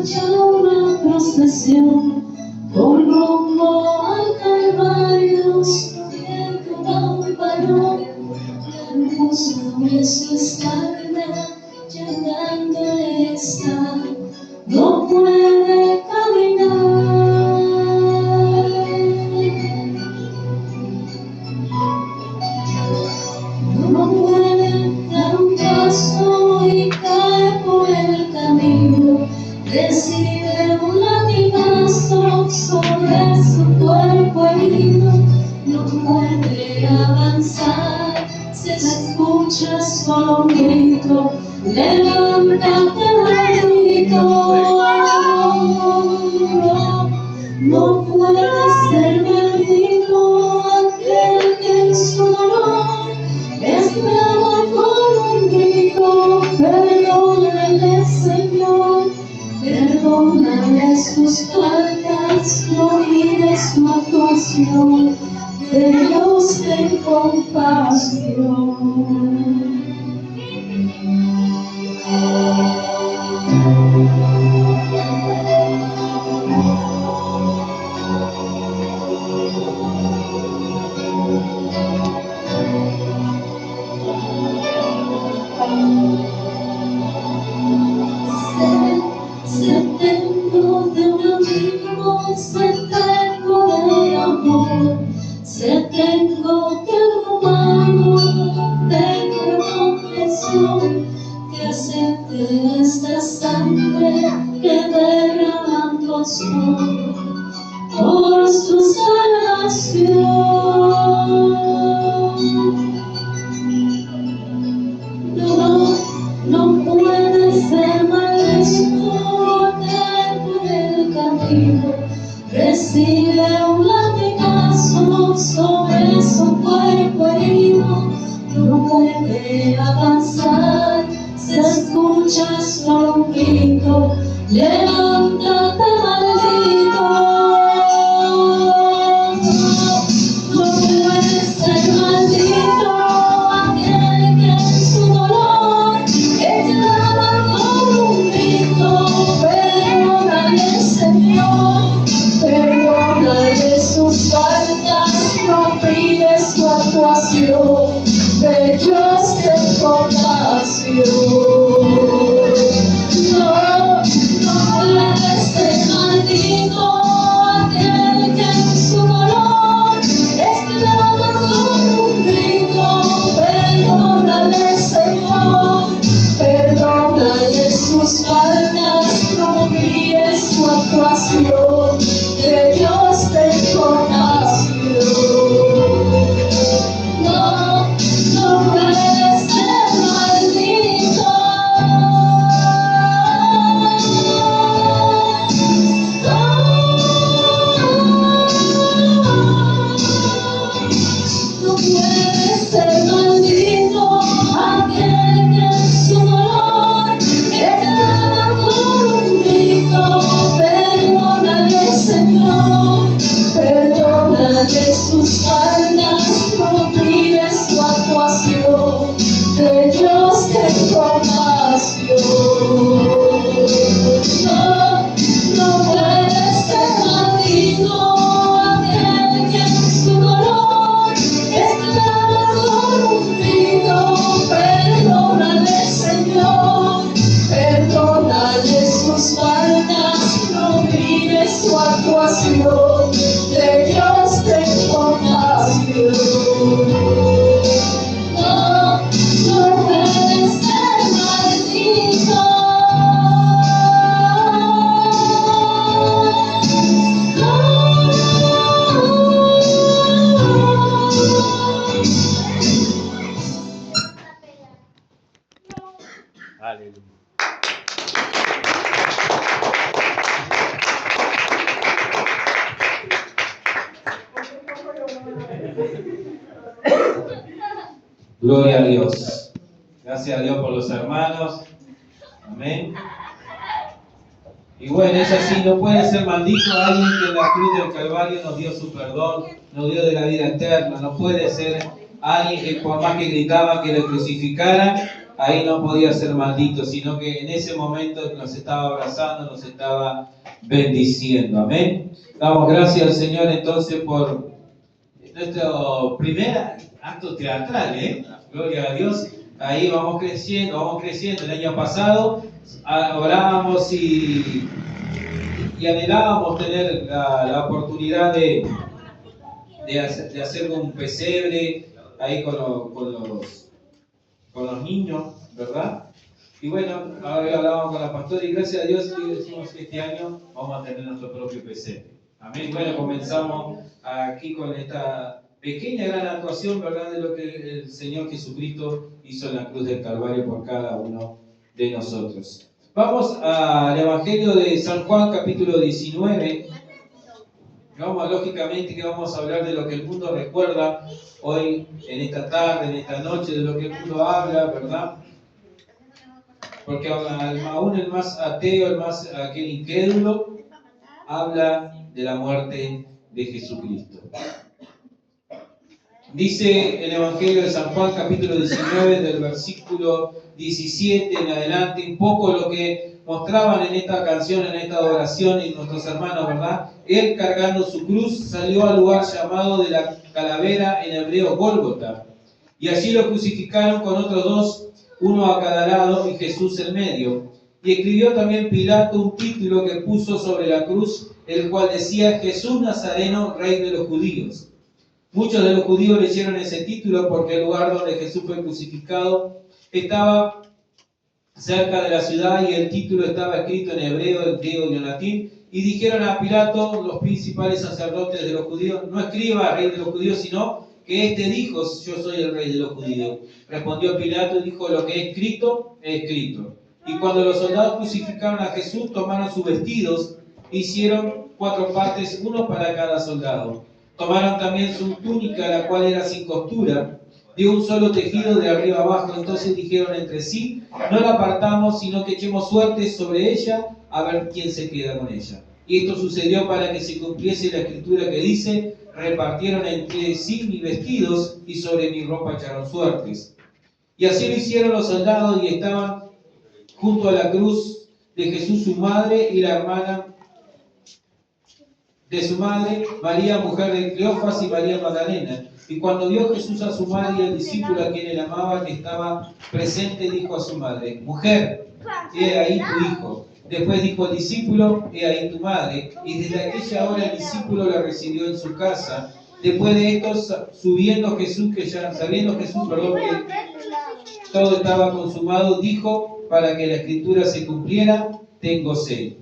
marcha una procesión con rumbo al Calvario, subiendo a un varón, el justo Jesús tarda, llegando está, no puede caminar. No puede dar un paso y cae por el camino. Recibe un latigazo sobre su cuerpo herido. No puede avanzar, se escucha solo un grito. Levántate, maldito. No puede ser maldito aquel que en su dolor exclama con un grito. Perdónale, Señor, perdónale sus faltas, no mires su actuación, de Dios ten compasión. Se tengo de un amigo, se tengo de amor, se tengo de un humano, tengo confesión, que acepte esta sangre que derramando por su salvación. No puede ser maldito aquel por el camino, recibe un latigazo sobre su cuerpo herido, no puede avanzar, se escucha solo un grito, levántate, maldito. No puede ser maldito aquel que en su dolor exclama con un grito. Perdónale, Señor, perdónale sus faltas, no pides su actuación, de Dios ten compasión. No puede ser maldito aquel que en su dolor exclama con un grito. Perdónale, Señor, perdónale sus faltas, no mires su actuación, de Dios ten compasión. No puede ser maldito. No puede ser maldito aquel que en su dolor exclama con un grito. Perdónale, Señor, perdónale sus faltas, no mires su actuación, de Dios ten compasión. No puede ser maldito aquel que en su dolor exclama con un grito. Perdónale, Señor, perdónale sus faltas, no mires su actuación, de Dios ten compasión. No puede ser maldito. Aleluya. Gloria a Dios. Gracias a Dios por los hermanos. Amén. Y bueno, es así, no puede ser maldito alguien que en la cruz del Calvario nos dio su perdón, nos dio de la vida eterna. No puede ser alguien que por más que gritaban que lo crucificaran, ahí no podía ser maldito, sino que en ese momento nos estaba abrazando, nos estaba bendiciendo. Amén. Damos gracias al Señor entonces por nuestro primer acto teatral, Gloria a Dios. Ahí vamos creciendo, vamos creciendo. El año pasado orábamos y anhelábamos tener la oportunidad de hacer un pesebre ahí con los niños, ¿verdad? Y bueno, ahora hablábamos con la pastora y gracias a Dios y decimos que este año vamos a tener nuestro propio pesebre. Amén. Bueno, comenzamos aquí con esta pequeña gran actuación, ¿verdad? De lo que el Señor Jesucristo hizo en la cruz del Calvario por cada uno de nosotros. Vamos al Evangelio de San Juan, capítulo 19. Vamos, lógicamente que vamos a hablar de lo que el mundo recuerda hoy, en esta tarde, en esta noche, de lo que el mundo habla, ¿verdad? Porque aún el más ateo, aquel incrédulo, habla de la muerte de Jesucristo. Dice el Evangelio de San Juan, capítulo 19, del versículo 17 en adelante, un poco lo que mostraban en esta canción, en esta adoración, y nuestros hermanos, ¿verdad? Él, cargando su cruz, salió al lugar llamado de la calavera, en hebreo Gólgota, y allí lo crucificaron con otros dos, uno a cada lado y Jesús en medio. Y escribió también Pilato un título que puso sobre la cruz, el cual decía: Jesús Nazareno, Rey de los Judíos. Muchos de los judíos leyeron ese título porque el lugar donde Jesús fue crucificado estaba cerca de la ciudad y el título estaba escrito en hebreo, en griego y en latín. Y dijeron a Pilato, los principales sacerdotes de los judíos: no escriba Rey de los Judíos, sino que éste dijo: yo soy el Rey de los Judíos. Respondió Pilato y dijo: lo que he escrito, he escrito. Y cuando los soldados crucificaron a Jesús, tomaron sus vestidos, hicieron 4 partes, uno para cada soldado. Tomaron también su túnica, la cual era sin costura, de un solo tejido de arriba abajo. Entonces dijeron entre sí: no la partamos, sino que echemos suerte sobre ella, a ver quién se queda con ella. Y esto sucedió para que se cumpliese la escritura que dice: repartieron entre sí mis vestidos, y sobre mi ropa echaron suertes. Y así lo hicieron los soldados, y estaban junto a la cruz de Jesús su madre y la hermana de su madre, María, mujer de Cleofas, y María Magdalena. Y cuando vio Jesús a su madre y al discípulo a quien él amaba, que estaba presente, dijo a su madre: mujer, he ahí tu hijo. Después dijo al discípulo: he ahí tu madre. Y desde aquella hora el discípulo la recibió en su casa. Después de esto, sabiendo Jesús que todo estaba consumado, dijo, para que la escritura se cumpliera: tengo sed.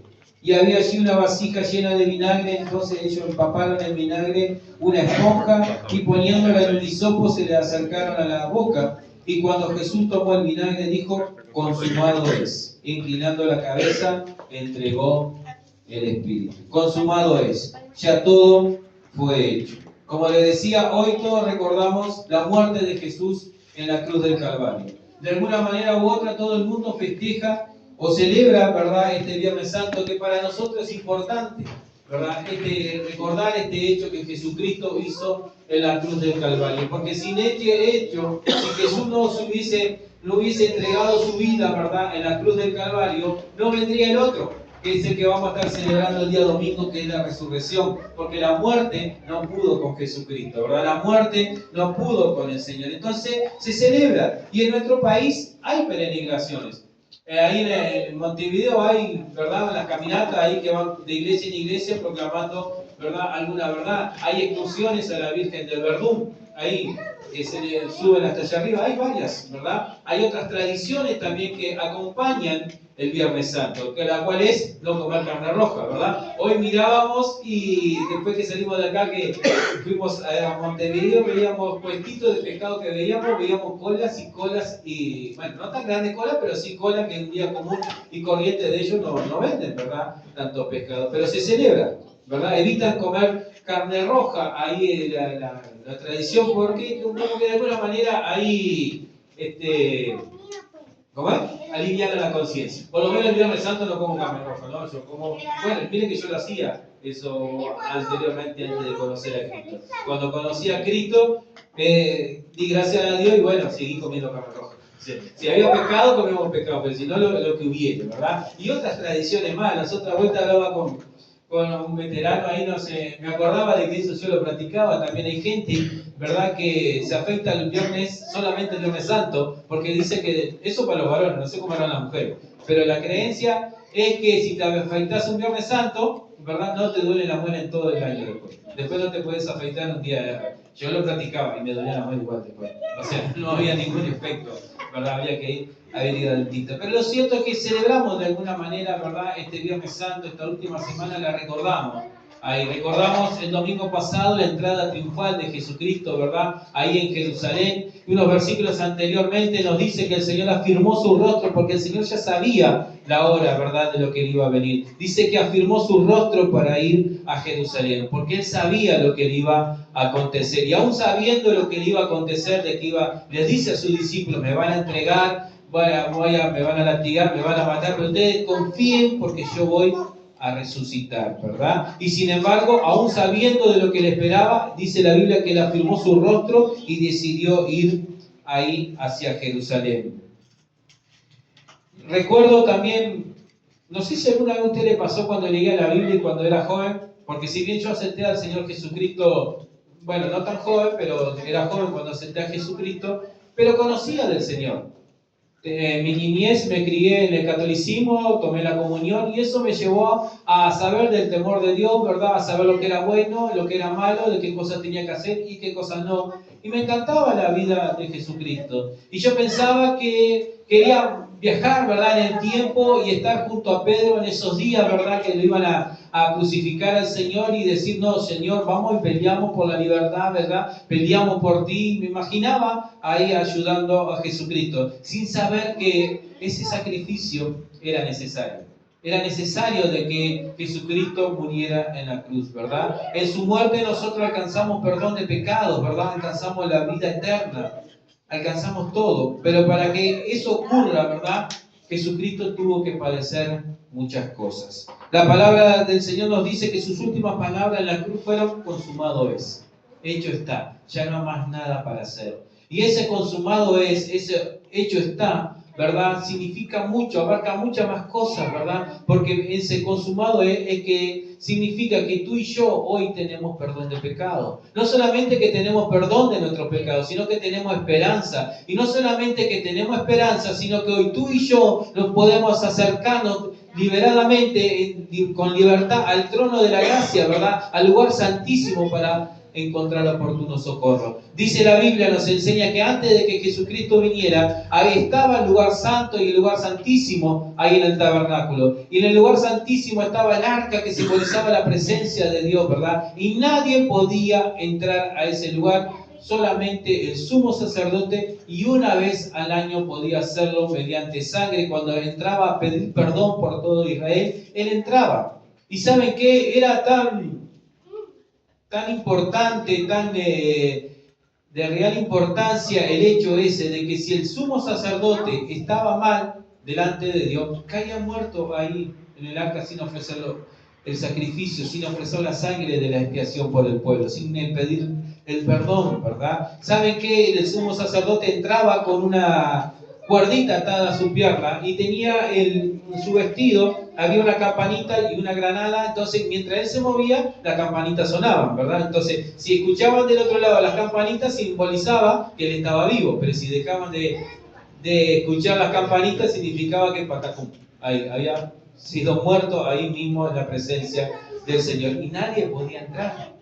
Y había allí una vasija llena de vinagre. Entonces ellos empaparon en vinagre una esponja y poniéndola en un hisopo se le acercaron a la boca. Y cuando Jesús tomó el vinagre, dijo: consumado es. Inclinando la cabeza, entregó el Espíritu. Consumado es. Ya todo fue hecho. Como les decía, hoy todos recordamos la muerte de Jesús en la cruz del Calvario. De alguna manera u otra todo el mundo festeja o celebra, ¿verdad?, este Viernes Santo, que para nosotros es importante, ¿verdad?, recordar este hecho que Jesucristo hizo en la cruz del Calvario. Porque sin este hecho, si Jesús no hubiese entregado su vida, ¿verdad?, en la cruz del Calvario, no vendría el otro, que es el que vamos a estar celebrando el día domingo, que es la resurrección. Porque la muerte no pudo con Jesucristo, ¿verdad? La muerte no pudo con el Señor. Entonces se celebra. Y en nuestro país hay peregrinaciones. Ahí en Montevideo hay, ¿verdad?, las caminatas ahí que van de iglesia en iglesia proclamando, ¿verdad?, alguna verdad. Hay excursiones a la Virgen del Verdún, ahí se le suben hasta allá arriba. Hay varias, ¿verdad? Hay otras tradiciones también que acompañan el Viernes Santo, que la cual es no comer carne roja, ¿verdad? Hoy mirábamos y después que salimos de acá, que fuimos a Montevideo, veíamos puestitos de pescado que veíamos colas y colas, y bueno, no tan grandes colas, pero sí colas que en un día común y corriente de ellos no venden, ¿verdad? Tanto pescado, pero se celebra, ¿verdad? Evitan comer carne roja, ahí la tradición, porque como que de alguna manera ahí, ¿cómo es? Aliviar la conciencia. Por lo menos el Viernes Santo no como carne roja, ¿no? Yo como, bueno, miren que yo lo hacía eso anteriormente, antes de conocer a Cristo. Cuando conocí a Cristo, di gracias a Dios y bueno, seguí comiendo carne roja. Si había pecado, comemos pecado, pero si no, lo que hubiere, ¿verdad? Y otras tradiciones más. Las otras vueltas hablaba con un veterano ahí, no sé, me acordaba de que eso yo lo practicaba. También hay gente, ¿verdad?, que se afecta el viernes, solamente el viernes santo, porque dice que eso para los varones, no sé cómo harán las mujeres, pero la creencia es que si te afeitas un viernes santo, ¿verdad?, no te duele la muela en todo el año después. Después no te puedes afeitar un día de... Yo lo practicaba y me dolía la muela igual después. O sea, no había ningún efecto, ¿verdad? Había que ir a ir al dentista. Pero lo cierto es que celebramos de alguna manera, ¿verdad?, este Viernes Santo, esta última semana la recordamos. Ahí recordamos el domingo pasado la entrada triunfal de Jesucristo, ¿verdad?, ahí en Jerusalén. Y unos versículos anteriormente nos dice que el Señor afirmó su rostro porque el Señor ya sabía la hora, ¿verdad?, de lo que le iba a venir. Dice que afirmó su rostro para ir a Jerusalén, porque Él sabía lo que le iba a acontecer. Y aún sabiendo lo que le iba a acontecer, les dice a sus discípulos, me van a entregar, me van a latigar, me van a matar, pero ustedes confíen porque yo voy a resucitar, ¿verdad? Y sin embargo, aún sabiendo de lo que le esperaba, dice la Biblia que Él afirmó su rostro y decidió ir ahí hacia Jerusalén. Recuerdo también, no sé si alguna vez a usted le pasó cuando leía la Biblia y cuando era joven, porque si bien yo acepté al Señor Jesucristo, bueno, no tan joven, pero era joven cuando acepté a Jesucristo, pero conocía del Señor. En mi niñez me crié en el catolicismo, tomé la comunión y eso me llevó a saber del temor de Dios, ¿verdad? A saber lo que era bueno, lo que era malo, de qué cosas tenía que hacer y qué cosas no. Y me encantaba la vida de Jesucristo. Y yo pensaba que quería viajar, ¿verdad?, en el tiempo y estar junto a Pedro en esos días, ¿verdad?, que lo iban a crucificar al Señor y decir, no, Señor, vamos y peleamos por la libertad, ¿verdad? Peleamos por ti. Me imaginaba ahí ayudando a Jesucristo, sin saber que ese sacrificio era necesario. Era necesario de que Jesucristo muriera en la cruz, ¿verdad? En su muerte nosotros alcanzamos perdón de pecados, ¿verdad? Alcanzamos la vida eterna, alcanzamos todo. Pero para que eso ocurra, ¿verdad?, Jesucristo tuvo que padecer muchas cosas. La palabra del Señor nos dice que sus últimas palabras en la cruz fueron: consumado es, hecho está, ya no hay más nada para hacer. Y ese consumado es, ese hecho está, ¿verdad?, significa mucho, abarca muchas más cosas, ¿verdad? Porque ese consumado es que significa que tú y yo hoy tenemos perdón de pecado. No solamente que tenemos perdón de nuestros pecados, sino que tenemos esperanza. Y no solamente que tenemos esperanza, sino que hoy tú y yo nos podemos acercarnos liberadamente, con libertad, al trono de la gracia, ¿verdad?, al lugar santísimo para encontrar oportuno socorro. Dice la Biblia, nos enseña que antes de que Jesucristo viniera, ahí estaba el lugar santo y el lugar santísimo, ahí en el tabernáculo. Y en el lugar santísimo estaba el arca que simbolizaba la presencia de Dios, ¿verdad? Y nadie podía entrar a ese lugar, solamente el sumo sacerdote, y una vez al año podía hacerlo mediante sangre. Cuando entraba a pedir perdón por todo Israel, él entraba. ¿Y saben qué? Era tan importante, tan de real importancia el hecho ese de que si el sumo sacerdote estaba mal delante de Dios, caía muerto ahí en el arca sin ofrecerlo el sacrificio, sin ofrecer la sangre de la expiación por el pueblo, sin pedir el perdón, ¿verdad? ¿Saben qué? El sumo sacerdote entraba con una cuerdita atada a su pierna y tenía en su vestido había una campanita y una granada. Entonces mientras él se movía, las campanitas sonaban, ¿verdad? Entonces si escuchaban del otro lado las campanitas, simbolizaba que él estaba vivo, pero si dejaban de escuchar las campanitas, significaba que patacum, ahí había sido muerto ahí mismo en la presencia del Señor y nadie podía entrar.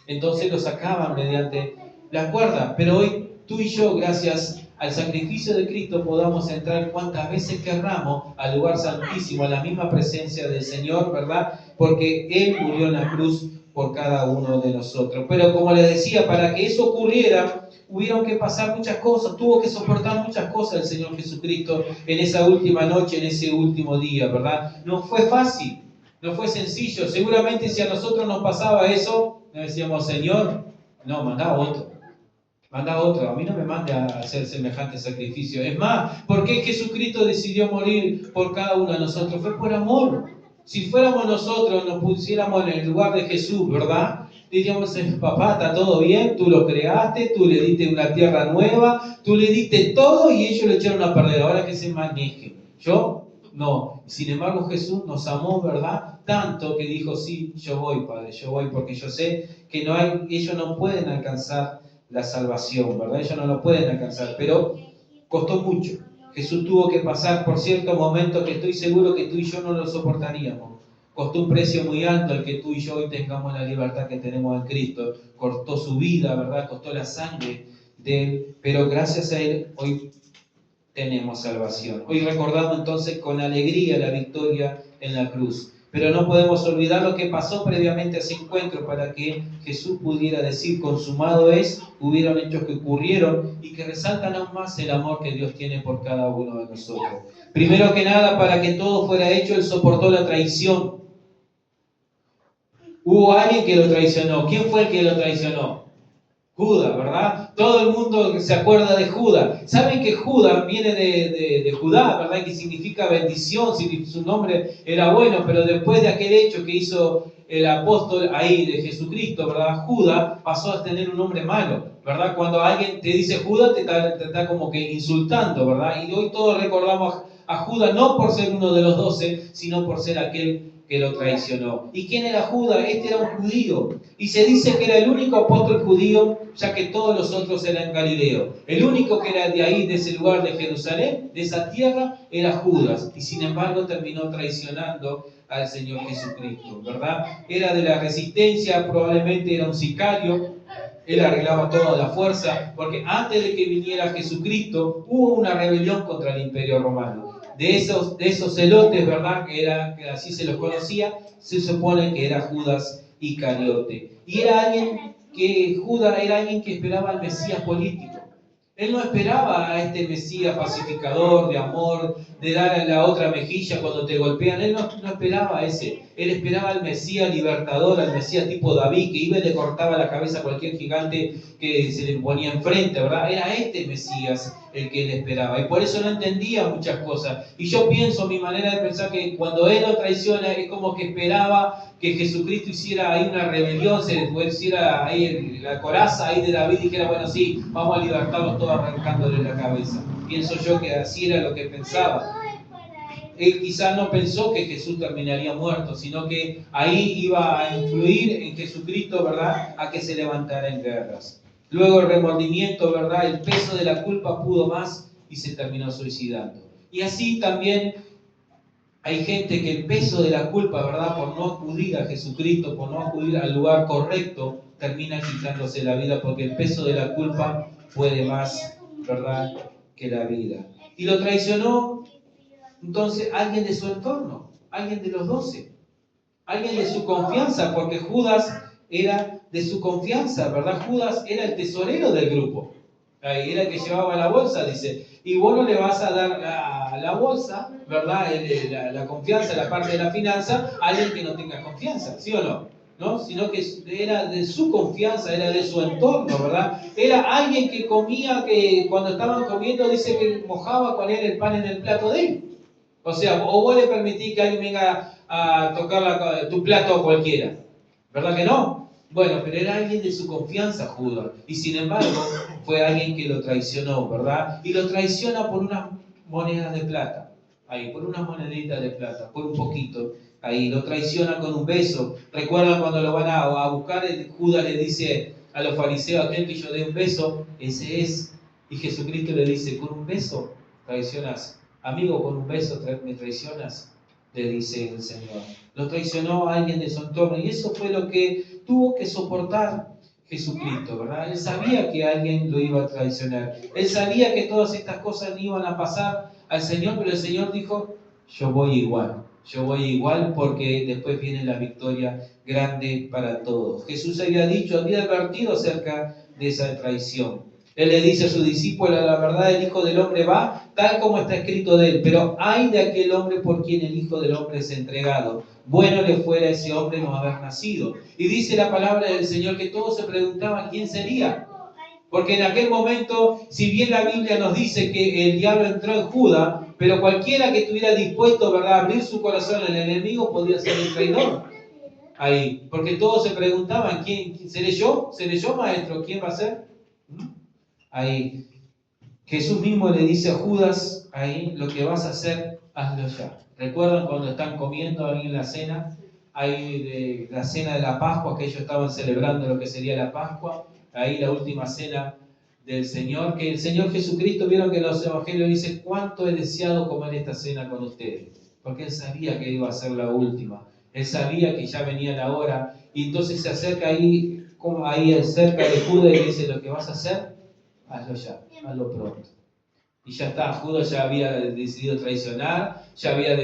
Entonces lo sacaban mediante la cuerda. Pero hoy tú y yo, gracias al sacrificio de Cristo, podamos entrar cuantas veces querramos al lugar santísimo, a la misma presencia del Señor, ¿verdad? Porque Él murió en la cruz por cada uno de nosotros. Pero como les decía, para que eso ocurriera, hubieron que pasar muchas cosas, tuvo que soportar muchas cosas el Señor Jesucristo en esa última noche, en ese último día, ¿verdad? No fue fácil, no fue sencillo. Seguramente si a nosotros nos pasaba eso, nos decíamos: Señor, no, manda otro. Manda otro, a mí no me mande a hacer semejante sacrificio. Es más, ¿por qué Jesucristo decidió morir por cada uno de nosotros? Fue por amor. Si fuéramos nosotros, nos pusiéramos en el lugar de Jesús, ¿verdad? Diríamos, papá, está todo bien, tú lo creaste, tú le diste una tierra nueva, tú le diste todo y ellos lo echaron a perder, ahora que se manejen. Yo, no. Sin embargo, Jesús nos amó, ¿verdad? Tanto que dijo, sí, yo voy, Padre, yo voy, porque yo sé que ellos no pueden alcanzar la salvación, ¿verdad? Ellos no lo pueden alcanzar, pero costó mucho. Jesús tuvo que pasar por ciertos momentos que estoy seguro que tú y yo no lo soportaríamos. Costó un precio muy alto el que tú y yo hoy tengamos la libertad que tenemos en Cristo. Costó su vida, ¿verdad? Costó la sangre de Él, pero gracias a Él hoy tenemos salvación. Hoy recordamos entonces con alegría la victoria en la cruz. Pero no podemos olvidar lo que pasó previamente a ese encuentro para que Jesús pudiera decir, consumado es, hubieron hechos que ocurrieron y que resaltan aún más el amor que Dios tiene por cada uno de nosotros. Primero que nada, para que todo fuera hecho, Él soportó la traición. Hubo alguien que lo traicionó. ¿Quién fue el que lo traicionó? Judas, ¿verdad? Todo el mundo se acuerda de Judas. Saben que Judas viene de Judá, ¿verdad? Que significa bendición, su nombre era bueno, pero después de aquel hecho que hizo el apóstol ahí de Jesucristo, ¿verdad? Judas pasó a tener un nombre malo, ¿verdad? Cuando alguien te dice Judas, te está como que insultando, ¿verdad? Y hoy todos recordamos a Judas no por ser uno de los 12, sino por ser aquel que lo traicionó. ¿Y quién era Judas? Este era un judío. Y se dice que era el único apóstol judío, ya que todos los otros eran galileos. El único que era de ahí, de ese lugar de Jerusalén, de esa tierra, era Judas. Y sin embargo terminó traicionando al Señor Jesucristo, ¿verdad? Era de la resistencia, probablemente era un sicario. Él arreglaba todo a la fuerza, porque antes de que viniera Jesucristo, hubo una rebelión contra el Imperio Romano. De esos celotes, ¿verdad? Que así se los conocía, se supone que era Judas Iscariote. Y Judas era alguien que esperaba al Mesías político. Él no esperaba a este Mesías pacificador, de amor, de dar la otra mejilla cuando te golpean. Él no esperaba a ese. Él esperaba al Mesías libertador, al Mesías tipo David, que iba y le cortaba la cabeza a cualquier gigante que se le ponía enfrente, ¿verdad? Era este Mesías el que él esperaba. Y por eso no entendía muchas cosas. Y yo pienso, mi manera de pensar, que cuando él lo traiciona, es como que esperaba que Jesucristo hiciera ahí una rebelión, se hiciera ahí la coraza ahí de David y dijera, bueno, sí, vamos a libertarlos todos arrancándole la cabeza. Pienso yo que así era lo que pensaba. Él quizás no pensó que Jesús terminaría muerto, sino que ahí iba a influir en Jesucristo, ¿verdad?, a que se levantara en guerras. Luego el remordimiento, ¿verdad?, el peso de la culpa pudo más y se terminó suicidando. Y así también hay gente que el peso de la culpa, ¿verdad?, por no acudir a Jesucristo, por no acudir al lugar correcto, termina quitándose la vida, porque el peso de la culpa puede más, ¿verdad?, que la vida. Y lo traicionó entonces alguien de su entorno, alguien de los 12, alguien de su confianza, porque Judas era de su confianza, ¿verdad? Judas era el tesorero del grupo, era el que llevaba la bolsa, dice, y vos no le vas a dar la bolsa, ¿verdad? La confianza, la parte de la finanza, a alguien que no tenga confianza, ¿sí o no? ¿No? Sino que era de su confianza, era de su entorno, ¿verdad? Era alguien que comía, que cuando estaban comiendo, dice que mojaba con él el pan en el plato de él. O sea, o vos le permitís que alguien venga a tocar tu plato cualquiera. ¿Verdad que no? Bueno, pero era alguien de su confianza, Judas. Y sin embargo, fue alguien que lo traicionó, ¿verdad? Y lo traiciona por unas monedas de plata. Ahí, por unas moneditas de plata, por un poquito. Ahí, lo traiciona con un beso. ¿Recuerdan cuando lo van a buscar? Judas le dice a los fariseos, aquel que yo dé un beso, ese es. Y Jesucristo le dice, con un beso traicionas. Amigo, con un beso me traicionas, le dice el Señor. Lo traicionó a alguien de su entorno y eso fue lo que tuvo que soportar Jesucristo, ¿verdad? Él sabía que alguien lo iba a traicionar. Él sabía que todas estas cosas iban a pasar al Señor, pero el Señor dijo, yo voy igual porque después viene la victoria grande para todos. Jesús había advertido acerca de esa traición. Él le dice a sus discípulos, la verdad, el Hijo del Hombre va tal como está escrito de él, pero ay de aquel hombre por quien el Hijo del Hombre es entregado. Bueno le fuera a ese hombre no haber nacido. Y dice la palabra del Señor que todos se preguntaban quién sería. Porque en aquel momento, si bien la Biblia nos dice que el diablo entró en Judas, pero cualquiera que estuviera dispuesto, ¿verdad?, a abrir su corazón al enemigo podía ser el traidor. Ahí, porque todos se preguntaban, ¿quién seré yo? ¿Seré yo, maestro? ¿Quién va a ser? Ahí, Jesús mismo le dice a Judas, ahí, lo que vas a hacer, hazlo ya. ¿Recuerdan cuando están comiendo ahí en la cena? Ahí de la cena de la Pascua, que ellos estaban celebrando lo que sería la Pascua, ahí la última cena del Señor, que el Señor Jesucristo, vieron que en los evangelios dice, ¿cuánto he deseado comer esta cena con ustedes? Porque Él sabía que iba a ser la última, Él sabía que ya venía la hora, y entonces se acerca ahí, como ahí cerca de Judas y le dice, lo que vas a hacer, hazlo ya, hazlo pronto. Y ya está, Judas ya había decidido traicionar, ya había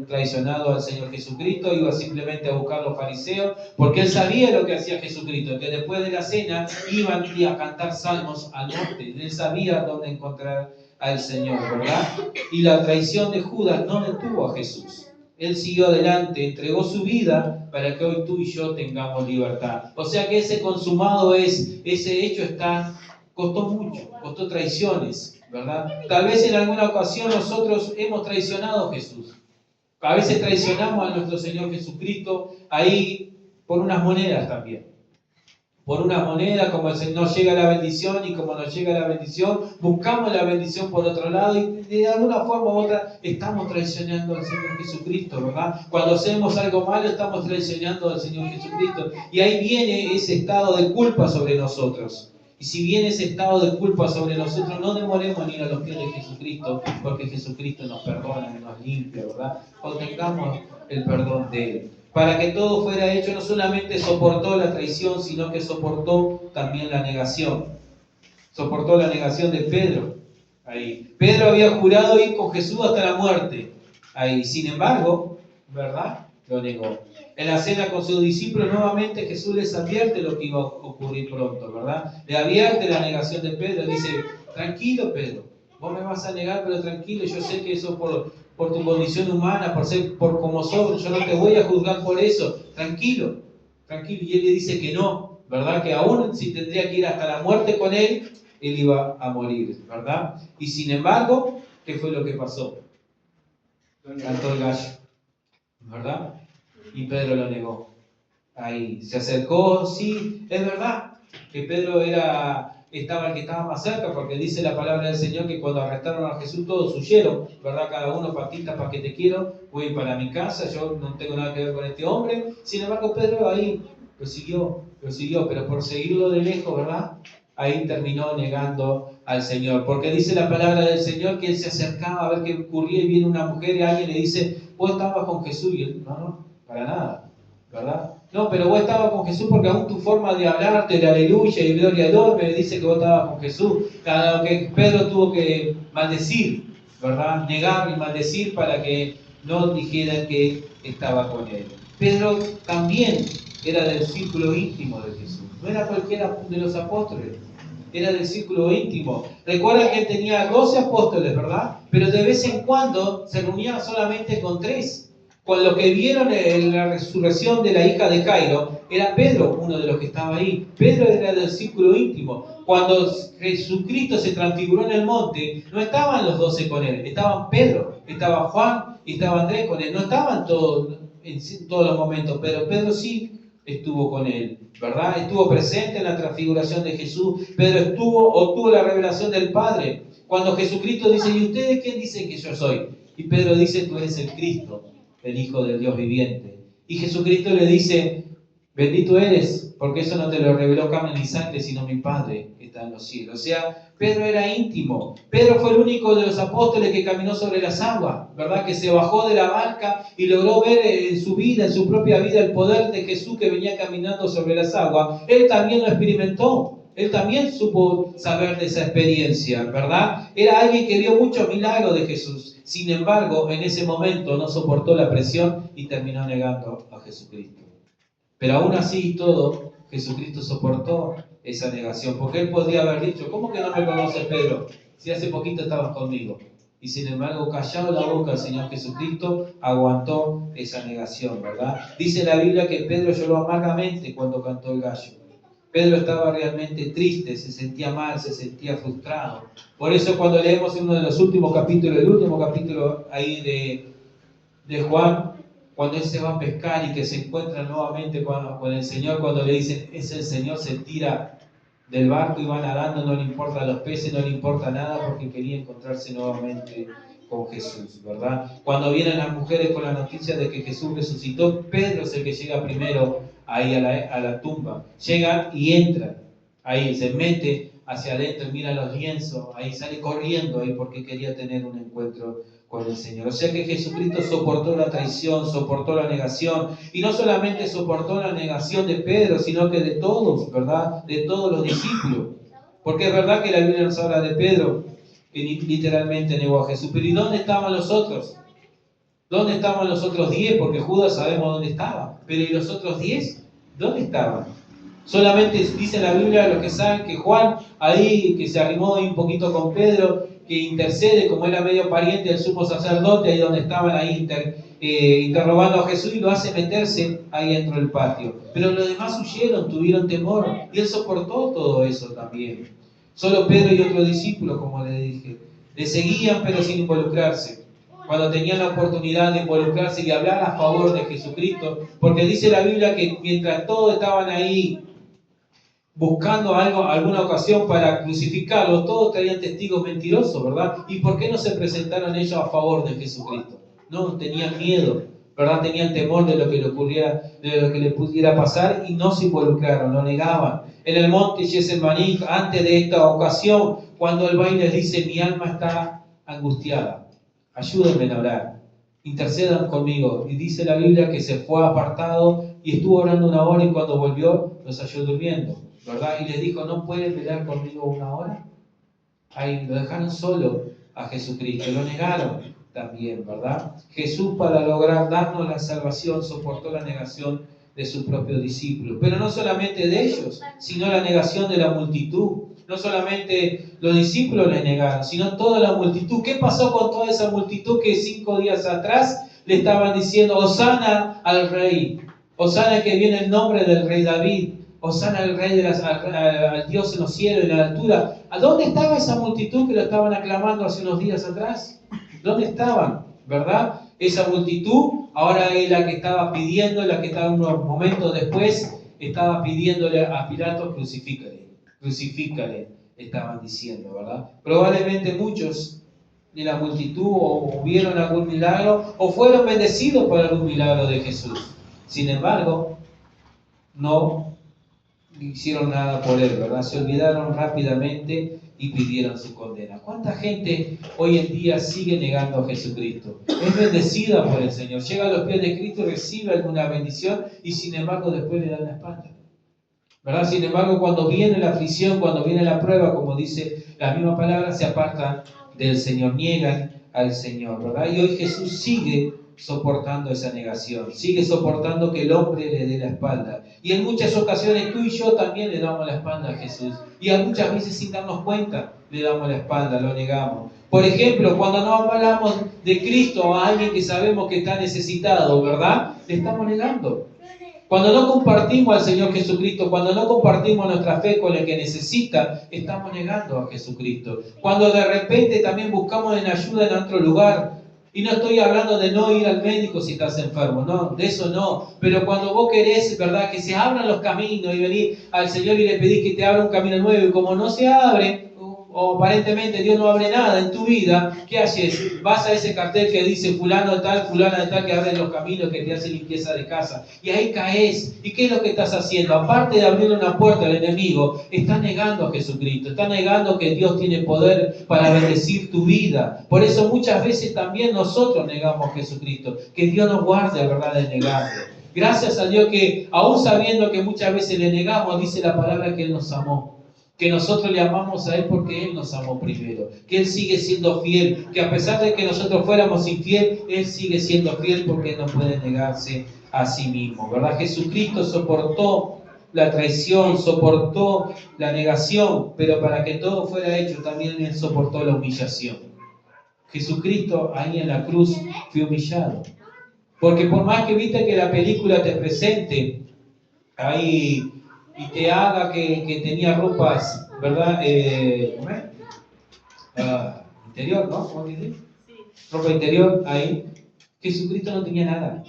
traicionado al Señor Jesucristo, iba simplemente a buscar a los fariseos, porque él sabía lo que hacía Jesucristo, que después de la cena iban a cantar salmos al norte, él sabía dónde encontrar al Señor, ¿verdad? Y la traición de Judas no detuvo a Jesús. Él siguió adelante, entregó su vida para que hoy tú y yo tengamos libertad. O sea que ese consumado ese hecho costó mucho, costó traiciones, ¿verdad? Tal vez en alguna ocasión nosotros hemos traicionado a Jesús. A veces traicionamos a nuestro Señor Jesucristo ahí por unas monedas también. Por unas monedas, como nos llega la bendición, y como nos llega la bendición, buscamos la bendición por otro lado, y de alguna forma u otra estamos traicionando al Señor Jesucristo, ¿verdad? Cuando hacemos algo malo, estamos traicionando al Señor Jesucristo. Y ahí viene ese estado de culpa sobre nosotros. Y si viene ese estado de culpa sobre nosotros, no demoremos en ir a los pies de Jesucristo, porque Jesucristo nos perdona y nos limpia, ¿verdad? Obtengamos el perdón de Él. Para que todo fuera hecho, no solamente soportó la traición, sino que soportó también la negación. Soportó la negación de Pedro. Ahí. Pedro había jurado ir con Jesús hasta la muerte. Ahí. Sin embargo, ¿verdad?, lo negó. En la cena con sus discípulos, nuevamente Jesús les advierte lo que iba a ocurrir pronto, ¿verdad? Le advierte la negación de Pedro. Dice, tranquilo, Pedro, vos me vas a negar, pero tranquilo, yo sé que eso por tu condición humana, por como sos, yo no te voy a juzgar por eso. Tranquilo, tranquilo. Y él le dice que no, ¿verdad? Que aún si tendría que ir hasta la muerte con él iba a morir, ¿verdad? Y sin embargo, ¿qué fue lo que pasó? Cantó el gallo, ¿verdad? Y Pedro lo negó. Ahí se acercó, sí, es verdad que Pedro estaba el que estaba más cerca, porque dice la palabra del Señor que cuando arrestaron a Jesús todos huyeron, ¿verdad? Cada uno, patita, para que te quiero, voy para mi casa, yo no tengo nada que ver con este hombre. Sin embargo, Pedro ahí lo siguió, pero por seguirlo de lejos, ¿verdad? Ahí terminó negando al Señor, porque dice la palabra del Señor que él se acercaba a ver qué ocurría y viene una mujer y alguien le dice, vos estabas con Jesús, y él, no, para nada, ¿verdad? No, pero vos estabas con Jesús porque aún tu forma de hablarte de aleluya y gloria a Dios me dice que vos estabas con Jesús. Cada que Pedro tuvo que maldecir, ¿verdad? Negar y maldecir para que no dijeran que estaba con él. Pedro también era del círculo íntimo de Jesús. No era cualquiera de los apóstoles, era del círculo íntimo. Recuerda que él tenía 12 apóstoles, ¿verdad? Pero de vez en cuando se reunía solamente con 3. Con lo que vieron en la resurrección de la hija de Jairo, era Pedro uno de los que estaba ahí. Pedro era del círculo íntimo. Cuando Jesucristo se transfiguró en el monte, no estaban los 12 con él, estaban Pedro, estaba Juan y estaba Andrés con él. No estaban todos en todos los momentos, pero Pedro sí estuvo con él, ¿verdad? Estuvo presente en la transfiguración de Jesús. Pedro obtuvo la revelación del Padre. Cuando Jesucristo dice, ¿y ustedes quién dicen que yo soy? Y Pedro dice, tú eres el Cristo, el Hijo del Dios viviente. Y Jesucristo le dice, bendito eres, porque eso no te lo reveló carne ni sangre, sino mi Padre que está en los cielos. O sea, Pedro era íntimo. Pedro fue el único de los apóstoles que caminó sobre las aguas, ¿verdad? Que se bajó de la barca y logró ver en su vida, en su propia vida, el poder de Jesús que venía caminando sobre las aguas. Él también lo experimentó. Él también supo saber de esa experiencia, ¿verdad? Era alguien que vio muchos milagros de Jesús. Sin embargo, en ese momento no soportó la presión y terminó negando a Jesucristo. Pero aún así y todo, Jesucristo soportó esa negación. Porque él podría haber dicho, ¿cómo que no me conoces, Pedro? Si hace poquito estabas conmigo. Y sin embargo, callado la boca, el Señor Jesucristo aguantó esa negación, ¿verdad? Dice la Biblia que Pedro lloró amargamente cuando cantó el gallo. Pedro estaba realmente triste, se sentía mal, se sentía frustrado. Por eso cuando leemos en uno de los últimos capítulos, el último capítulo ahí de Juan, cuando él se va a pescar y que se encuentra nuevamente con el Señor, cuando le dicen, es el Señor, se tira del barco y va nadando, no le importa los peces, no le importa nada porque quería encontrarse nuevamente con Jesús, ¿verdad? Cuando vienen las mujeres con la noticia de que Jesús resucitó, Pedro es el que llega primero ahí a la tumba. Llegan y entran, ahí se mete hacia adentro, mira los lienzos, ahí sale corriendo ahí porque quería tener un encuentro con el Señor. O sea que Jesucristo soportó la traición, soportó la negación, y no solamente soportó la negación de Pedro, sino que de todos, ¿verdad? De todos los discípulos. Porque es verdad que la Biblia nos habla de Pedro, que literalmente negó a Jesús. Pero ¿y dónde estaban los otros? ¿Dónde estaban los otros 10? Porque Judas sabemos dónde estaba. Pero ¿y los otros 10? ¿Dónde estaban? Solamente dice la Biblia, los que saben, que Juan ahí, que se arrimó ahí un poquito con Pedro, que intercede, como era medio pariente del sumo sacerdote, ahí donde estaban ahí interrogando a Jesús, y lo hace meterse ahí dentro del patio. Pero los demás huyeron, tuvieron temor, y él soportó todo eso también. Solo Pedro y otro discípulo, como le dije, le seguían pero sin involucrarse. Cuando tenían la oportunidad de involucrarse y hablar a favor de Jesucristo, porque dice la Biblia que mientras todos estaban ahí buscando alguna ocasión para crucificarlo, todos traían testigos mentirosos, ¿verdad? ¿Y por qué no se presentaron ellos a favor de Jesucristo? No, tenían miedo, ¿verdad? Tenían temor de lo que le pudiera pasar y no se involucraron, lo negaban. En el monte Getsemaní, antes de esta ocasión, cuando él va y les dice, mi alma está angustiada, ayúdenme a orar, intercedan conmigo. Y dice la Biblia que se fue apartado y estuvo orando 1 hora, y cuando volvió los halló durmiendo, ¿verdad? Y les dijo, ¿no pueden velar conmigo 1 hora? Ahí lo dejaron solo a Jesucristo, lo negaron también, ¿verdad? Jesús, para lograr darnos la salvación, soportó la negación de sus propios discípulos, pero no solamente de ellos, sino la negación de la multitud. No solamente los discípulos le negaron, sino toda la multitud. ¿Qué pasó con toda esa multitud que 5 días atrás le estaban diciendo, Hosana al Rey, Hosana que viene el nombre del Rey David, Hosana al Rey al Dios en los cielos, en la altura? ¿A dónde estaba esa multitud que lo estaban aclamando hace unos días atrás? ¿Dónde estaban? ¿Verdad? Esa multitud ahora es la que estaba pidiendo, la que estaba unos momentos después, estaba pidiéndole a Pilato, crucifícale, estaban diciendo, ¿verdad? Probablemente muchos de la multitud o vieron algún milagro o fueron bendecidos por algún milagro de Jesús. Sin embargo, no hicieron nada por él, ¿verdad? Se olvidaron rápidamente y pidieron su condena. ¿Cuánta gente hoy en día sigue negando a Jesucristo? Es bendecida por el Señor, llega a los pies de Cristo, recibe alguna bendición y sin embargo después le dan la espalda, ¿verdad? Sin embargo, cuando viene la aflicción, cuando viene la prueba, como dice la misma palabra, se apartan del Señor, niegan al Señor, ¿verdad? Y hoy Jesús sigue soportando esa negación, sigue soportando que el hombre le dé la espalda. Y en muchas ocasiones tú y yo también le damos la espalda a Jesús. Y a muchas veces sin darnos cuenta le damos la espalda, lo negamos. Por ejemplo, cuando no hablamos de Cristo a alguien que sabemos que está necesitado, ¿verdad? Le estamos negando. Cuando no compartimos al Señor Jesucristo, cuando no compartimos nuestra fe con el que necesita, estamos negando a Jesucristo. Cuando de repente también buscamos en ayuda en otro lugar, y no estoy hablando de no ir al médico si estás enfermo, no, de eso no. Pero cuando vos querés, ¿verdad?, que se abran los caminos y venir al Señor y le pedís que te abra un camino nuevo, y como no se abre, o aparentemente Dios no abre nada en tu vida, ¿qué haces? Vas a ese cartel que dice fulano de tal, fulana de tal, que abre los caminos, que te hace limpieza de casa. Y ahí caes. ¿Y qué es lo que estás haciendo? Aparte de abrirle una puerta al enemigo, estás negando a Jesucristo, estás negando que Dios tiene poder para bendecir tu vida. Por eso muchas veces también nosotros negamos a Jesucristo. Que Dios nos guarde, ¿verdad?, de negarlo. Gracias a Dios que, aún sabiendo que muchas veces le negamos, dice la palabra que Él nos amó. Que nosotros le amamos a Él porque Él nos amó primero, que Él sigue siendo fiel, que a pesar de que nosotros fuéramos infiel, Él sigue siendo fiel porque Él no puede negarse a sí mismo, ¿verdad? Jesucristo soportó la traición, soportó la negación, pero para que todo fuera hecho también Él soportó la humillación. Jesucristo ahí en la cruz fue humillado, porque por más que viste que la película te presente ahí y te haga que tenía ropas, ¿verdad? ¿Cómo es? Interior, ¿no? ¿Cómo dice? Ropa interior, ahí. Jesucristo no tenía nada.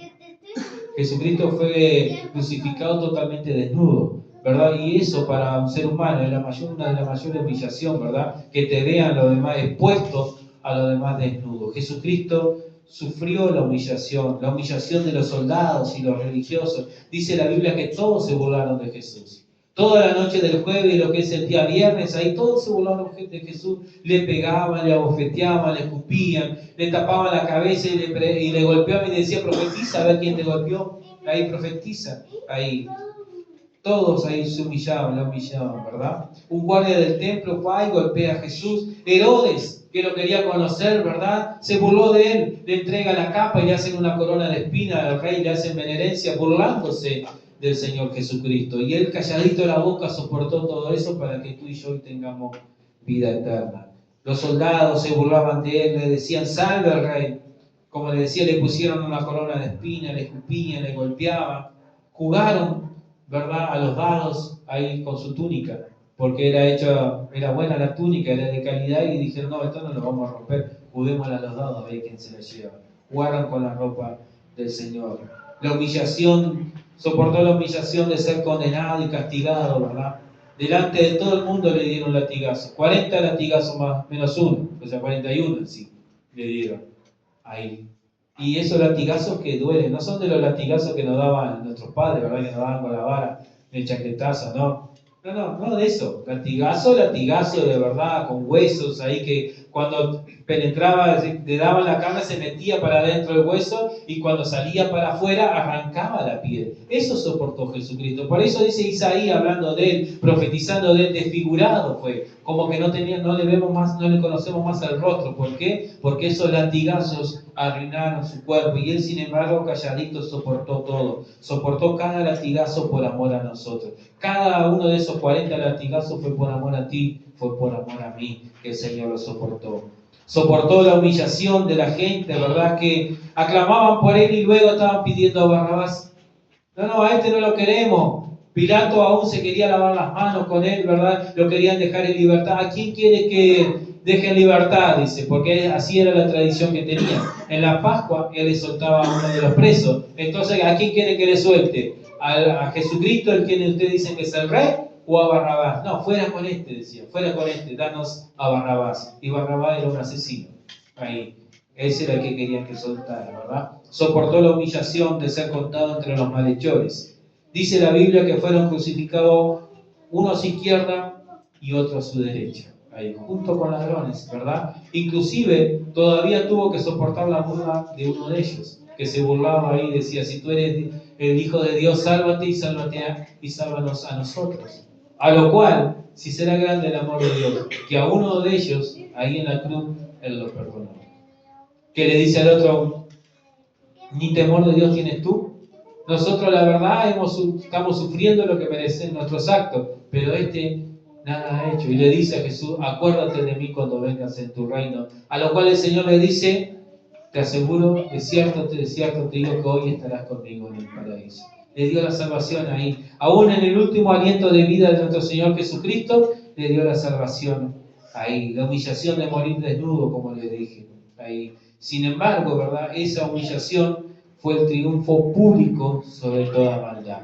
Jesucristo fue crucificado totalmente desnudo, ¿verdad? Y eso para un ser humano es una de las mayores humillaciones, ¿verdad? Que te vean los demás expuestos a los demás desnudos. Jesucristo sufrió la humillación de los soldados y los religiosos. Dice la Biblia que todos se burlaron de Jesús. Toda la noche del jueves y lo que es el día viernes, ahí todos se burlaron de Jesús. Le pegaban, le abofeteaban, le escupían, le tapaban la cabeza y le golpeaban y decía, profetiza, a ver quién te golpeó. Ahí profetiza, ahí. Todos ahí se humillaban, le humillaban, ¿verdad? Un guardia del templo va y golpea a Jesús. Herodes, que lo quería conocer, ¿verdad? Se burló de él, le entrega la capa y le hacen una corona de espina al rey, le hacen venerencia, burlándose del Señor Jesucristo. Y él calladito de la boca soportó todo eso para que tú y yo hoy tengamos vida eterna. Los soldados se burlaban de él, le decían, salve al rey. Como le decía, le pusieron una corona de espina, le escupían, le golpeaban. Jugaron, ¿verdad?, a los dados ahí con su túnica, porque era buena la túnica, era de calidad, y dijeron, no, esto no lo vamos a romper, juguémosle a los dados a ver quién se la lleva. Jugaron con la ropa del Señor. La humillación, soportó la humillación de ser condenado y castigado, ¿verdad? Delante de todo el mundo le dieron latigazos, 40 latigazos más, menos uno, o sea, 41 en sí, le dieron ahí. Y esos latigazos que duelen, no son de los latigazos que nos daban nuestros padres, ¿verdad? Que nos daban con la vara, de chaquetazo, no. No de eso. Latigazo de verdad, con huesos ahí que cuando penetraba, le daban la carne, se metía para adentro del hueso y cuando salía para afuera arrancaba la piel. Eso soportó Jesucristo. Por eso dice Isaías, hablando de él, profetizando de él, desfigurado fue. Como que no le vemos más, no le conocemos más el rostro. ¿Por qué? Porque esos latigazos arruinaron su cuerpo y él, sin embargo, calladito soportó todo. Soportó cada latigazo por amor a nosotros. Cada uno de esos 40 latigazos fue por amor a ti, fue por amor a mí, que el Señor lo soportó. Soportó la humillación de la gente, ¿verdad? Que aclamaban por él y luego estaban pidiendo a Barrabás. No, a este no lo queremos. Pilato aún se quería lavar las manos con él, ¿verdad? Lo querían dejar en libertad. ¿A quién quiere que deje en libertad? Dice, porque así era la tradición que tenía. En la Pascua él le soltaba a uno de los presos. Entonces, ¿a quién quiere que le suelte? ¿A Jesucristo, el que ustedes dicen que es el rey? ¿O a Barrabás? No, fuera con este, decía. Fuera con este, danos a Barrabás. Y Barrabás era un asesino. Ahí. Ese era el que querían que soltara, ¿verdad? Soportó la humillación de ser contado entre los malhechores. Dice la Biblia que fueron crucificados uno a su izquierda y otro a su derecha, ahí, junto con ladrones, ¿verdad? Inclusive todavía tuvo que soportar la burla de uno de ellos, que se burlaba ahí y decía, si tú eres el Hijo de Dios, sálvate y sálvanos a nosotros. A lo cual, si será grande el amor de Dios, que a uno de ellos, ahí en la cruz, Él lo perdonó. Que le dice al otro, ni temor de Dios tienes tú. Nosotros la verdad estamos sufriendo lo que merecen nuestros actos, pero este nada ha hecho. Y le dice a Jesús, acuérdate de mí cuando vengas en tu reino. A lo cual el Señor le dice, te aseguro, de cierto te digo que hoy estarás conmigo en el paraíso. Le dio la salvación ahí. Aún en el último aliento de vida de nuestro Señor Jesucristo, le dio la salvación ahí. La humillación de morir desnudo, como le dije, ahí. Sin embargo, ¿verdad? Esa humillación fue el triunfo público sobre toda maldad.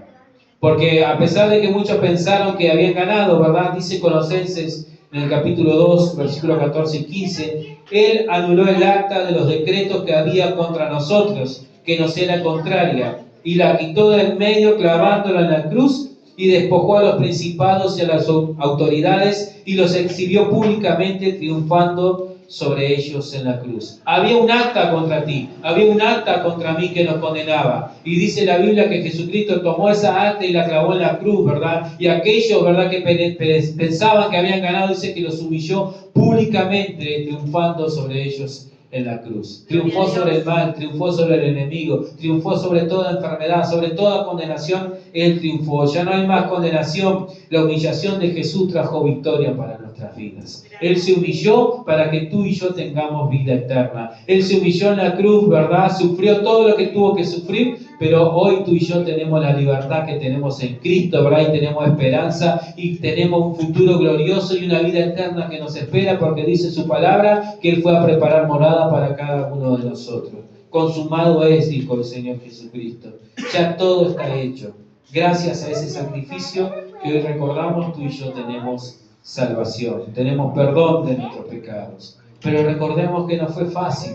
Porque a pesar de que muchos pensaron que habían ganado, ¿verdad? Dice Colosenses en el capítulo 2, versículos 14 y 15, Él anuló el acta de los decretos que había contra nosotros, que nos era contraria, y la quitó del medio clavándola en la cruz, y despojó a los principados y a las autoridades, y los exhibió públicamente, triunfando sobre ellos en la cruz. Había un acta contra ti, había un acta contra mí que nos condenaba. Y dice la Biblia que Jesucristo tomó esa acta y la clavó en la cruz, ¿verdad? Y aquellos, ¿verdad?, que pensaban que habían ganado, dice que los humilló públicamente, triunfando sobre ellos en la cruz. Triunfó sobre el mal, triunfó sobre el enemigo, triunfó sobre toda enfermedad, sobre toda condenación. Él triunfó. Ya no hay más condenación. La humillación de Jesús trajo victoria para nuestras vidas. Él se humilló para que tú y yo tengamos vida eterna. Él se humilló en la cruz, ¿verdad? Sufrió todo lo que tuvo que sufrir pero hoy tú y yo tenemos la libertad que tenemos en Cristo, ¿verdad? Y tenemos esperanza y tenemos un futuro glorioso y una vida eterna que nos espera, porque dice su palabra que Él fue a preparar morada para cada uno de nosotros. Consumado es, dijo el Señor Jesucristo. Ya todo está hecho. Gracias a ese sacrificio que hoy recordamos, tú y yo tenemos salvación, tenemos perdón de nuestros pecados. Pero recordemos que no fue fácil.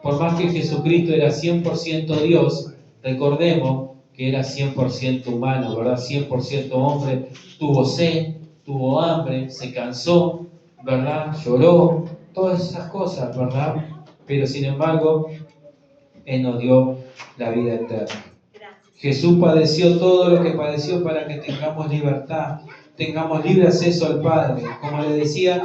Por más que Jesucristo era 100% Dios, recordemos que era 100% humano, ¿verdad? 100% hombre, tuvo sed, tuvo hambre, se cansó, ¿verdad? Lloró, todas esas cosas, ¿verdad? Pero sin embargo, Él nos dio la vida eterna. Jesús padeció todo lo que padeció para que tengamos libertad, tengamos libre acceso al Padre. Como le decía,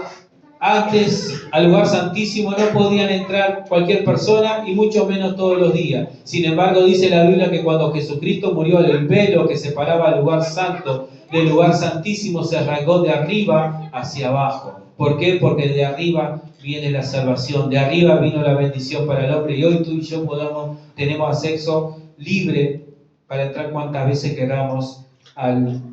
antes al lugar santísimo no podían entrar cualquier persona y mucho menos todos los días. Sin embargo, dice la Biblia que cuando Jesucristo murió, el velo que separaba el lugar santo del lugar santísimo se rasgó de arriba hacia abajo. ¿Por qué? Porque de arriba viene la salvación, de arriba vino la bendición para el hombre, y hoy tú y yo tenemos acceso libre para entrar cuantas veces queramos al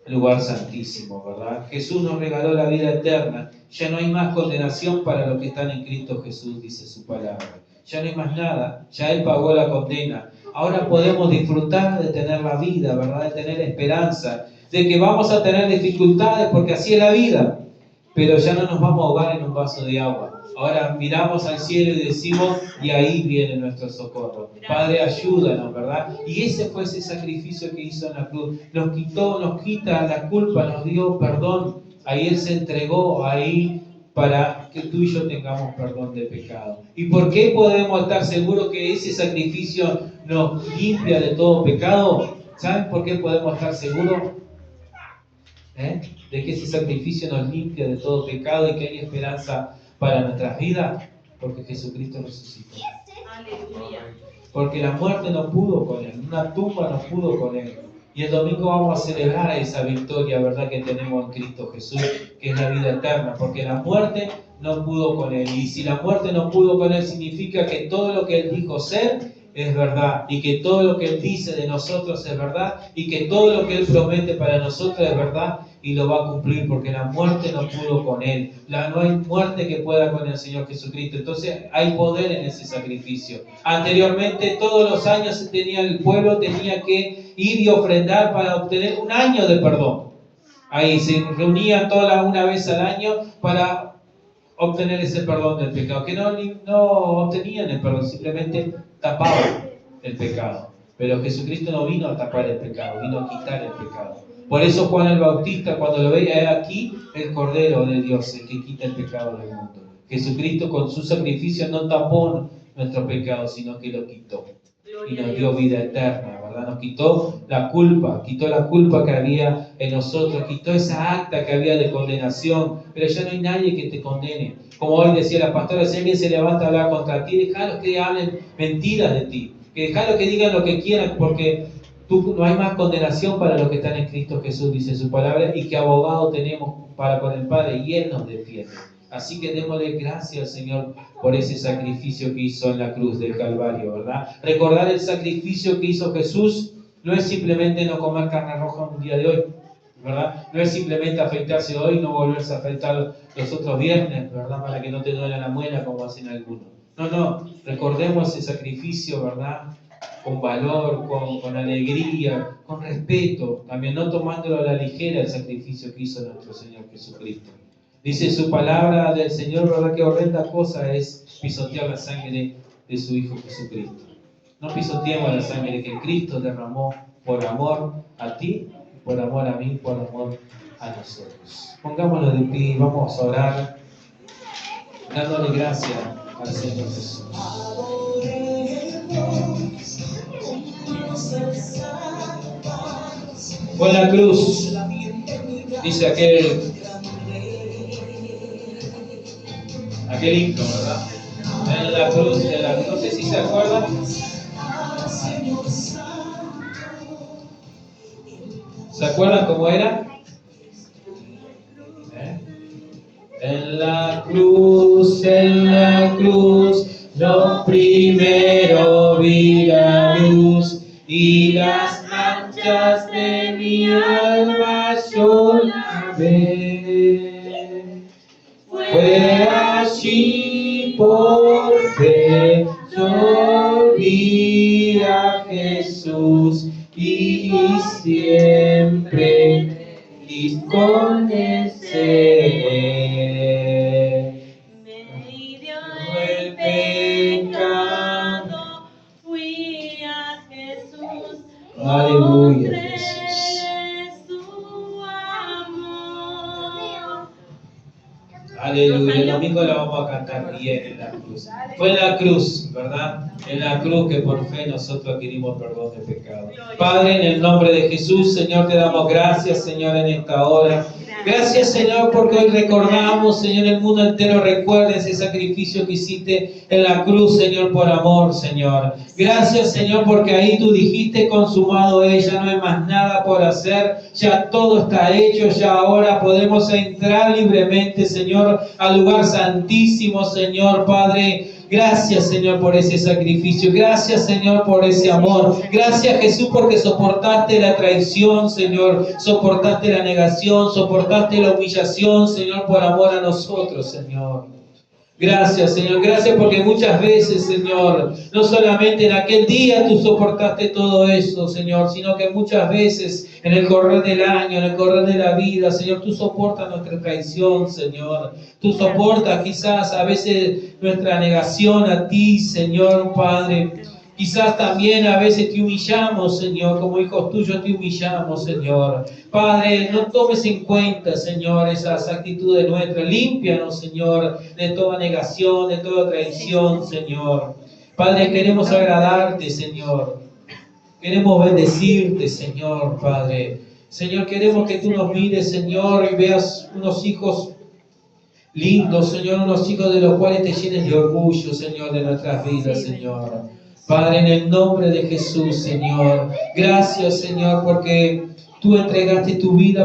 lugar santísimo, ¿verdad? Jesús nos regaló la vida eterna. Ya no hay más condenación para los que están en Cristo Jesús, dice su palabra. Ya no hay más nada, ya Él pagó la condena. Ahora podemos disfrutar de tener la vida, ¿verdad? De tener esperanza, de que vamos a tener dificultades porque así es la vida, pero ya no nos vamos a ahogar en un vaso de agua. Ahora miramos al cielo y decimos, y ahí viene nuestro socorro. Padre, ayúdanos, ¿verdad? Y ese fue ese sacrificio que hizo en la cruz. Nos quita la culpa, nos dio perdón. Ahí Él se entregó, ahí para que tú y yo tengamos perdón de pecado. ¿Y por qué podemos estar seguros que ese sacrificio nos limpia de todo pecado? ¿Saben por qué podemos estar seguros? De que ese sacrificio nos limpia de todo pecado y que hay esperanza para nuestras vidas, porque Jesucristo resucitó. Aleluya. Porque la muerte no pudo con Él, una tumba no pudo con Él. Y el domingo vamos a celebrar esa victoria, ¿verdad?, que tenemos en Cristo Jesús, que es la vida eterna, porque la muerte no pudo con Él. Y si la muerte no pudo con Él, significa que todo lo que Él dijo ser es verdad, y que todo lo que Él dice de nosotros es verdad, y que todo lo que Él promete para nosotros es verdad, y lo va a cumplir, porque la muerte no pudo con Él. No hay muerte que pueda con el Señor Jesucristo. Entonces hay poder en ese sacrificio. Anteriormente, todos los años el pueblo tenía que ir y ofrendar para obtener un año de perdón. Ahí se reunían una vez al año para obtener ese perdón del pecado, que no obtenían el perdón, simplemente tapaban el pecado. Pero Jesucristo no vino a tapar el pecado, vino a quitar el pecado. Por eso Juan el Bautista, cuando lo veía aquí, el Cordero de Dios, el que quita el pecado del mundo. Jesucristo con su sacrificio no tapó nuestro pecado, sino que lo quitó. Y nos dio vida eterna, ¿verdad? Nos quitó la culpa que había en nosotros, quitó esa acta que había de condenación, pero ya no hay nadie que te condene. Como hoy decía la pastora, si alguien se levanta a hablar contra ti, déjalos que hablen mentiras de ti, que déjalos que digan lo que quieran, porque no hay más condenación para los que están en Cristo Jesús, dice su palabra, y que abogado tenemos para con el Padre, y Él nos defiende. Así que démosle gracias al Señor por ese sacrificio que hizo en la cruz del Calvario, ¿verdad? Recordar el sacrificio que hizo Jesús no es simplemente no comer carne roja un día de hoy, ¿verdad? No es simplemente afeitarse hoy y no volverse a afeitar los otros viernes, ¿verdad? Para que no te duela la muela como hacen algunos. No, recordemos ese sacrificio, ¿verdad? Con valor, con alegría, con respeto, también no tomándolo a la ligera el sacrificio que hizo nuestro Señor Jesucristo. Dice su palabra del Señor, ¿verdad?, que horrenda cosa es pisotear la sangre de su Hijo Jesucristo. No pisoteemos la sangre que Cristo derramó por amor a ti, por amor a mí, por amor a nosotros. Pongámonos de pie y vamos a orar, dándole gracias al Señor Jesús. Con la cruz, dice aquel himno, ¿verdad? En la cruz, no sé si se acuerdan. ¿Se acuerdan cómo era? En la cruz, lo primero vi la luz. las manchas de mi alma yo lavé. Fue allí por fe yo vi a Jesús y siempre feliz con él seré. Me hirió El pecado, fui a Jesús, aleluya, mostré Jesús. su amor. Aleluya, el domingo la vamos a cantar bien en la cruz. Fue en la cruz, ¿verdad? En la cruz que por fe nosotros adquirimos perdón de pecado. Padre, en el nombre de Jesús, Señor, te damos gracias, Señor, en esta hora. Gracias, Señor, porque hoy recordamos, Señor, el mundo entero recuerda ese sacrificio que hiciste en la cruz, Señor, por amor, Señor. Gracias, Señor, porque ahí tú dijiste, consumado es, ya no hay más nada por hacer, ya todo está hecho, ya ahora podemos entrar libremente, Señor, al lugar santísimo, Señor, Padre. Gracias, Señor, por ese sacrificio. Gracias, Señor, por ese amor. Gracias, Jesús, porque soportaste la traición, Señor. Soportaste la negación, soportaste la humillación, Señor, por amor a nosotros, Señor. Gracias, Señor. Gracias porque muchas veces, Señor, no solamente en aquel día tú soportaste todo eso, Señor, sino que muchas veces en el correr del año, en el correr de la vida, Señor, tú soportas nuestra traición, Señor. Tú soportas quizás a veces nuestra negación a ti, Señor, Padre. Quizás también a veces te humillamos, Señor, como hijos tuyos te humillamos, Señor. Padre, no tomes en cuenta, Señor, esas actitudes nuestras. Límpianos, Señor, de toda negación, de toda traición, Señor. Padre, queremos agradarte, Señor. Queremos bendecirte, Señor, Padre. Señor, queremos que tú nos mires, Señor, y veas unos hijos lindos, Señor, unos hijos de los cuales te llenes de orgullo, Señor, de nuestras vidas, Señor. Padre, en el nombre de Jesús, Señor. Gracias, Señor, porque tú entregaste tu vida